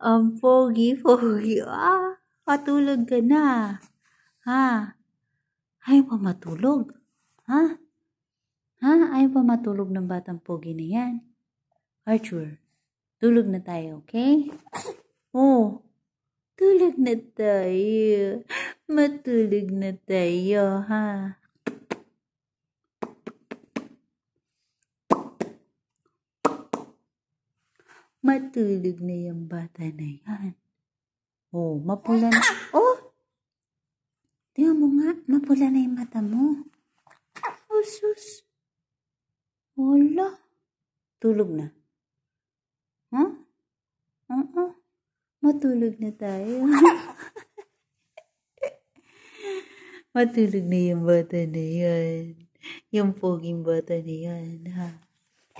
Ang pogi-pogi. Matulog ka na. Ha? Ayaw pa matulog? Ha? Ayaw pa matulog ng batang pogi na yan? Arthur, tulog na tayo, okay? Oh, tulog na tayo. Matulog na tayo, ha? Matulog na yung bata na yan. Oh, mapula na. Oh! Tingnan mo nga, mapula na yung mata mo. Oh, sus. Wala. Tulog na. Huh? Matulog na tayo. Matulog na yung bata na yan. Yung poging bata na yan, ha?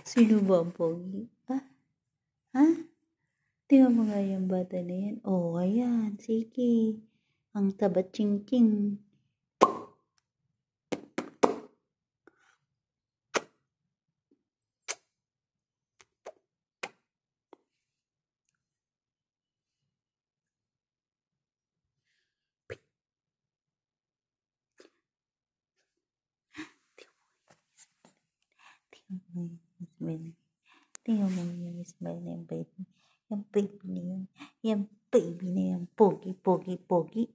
Sino ba ang pogi? Ha? Tingnan mo nga yung bata na yan. Oh, ayan. Sige. Ang taba ching-ching. Tingnan mo yung smile na yung baby. Yung baby na yan. Yung baby na yan. Pogi, pogi, pogi.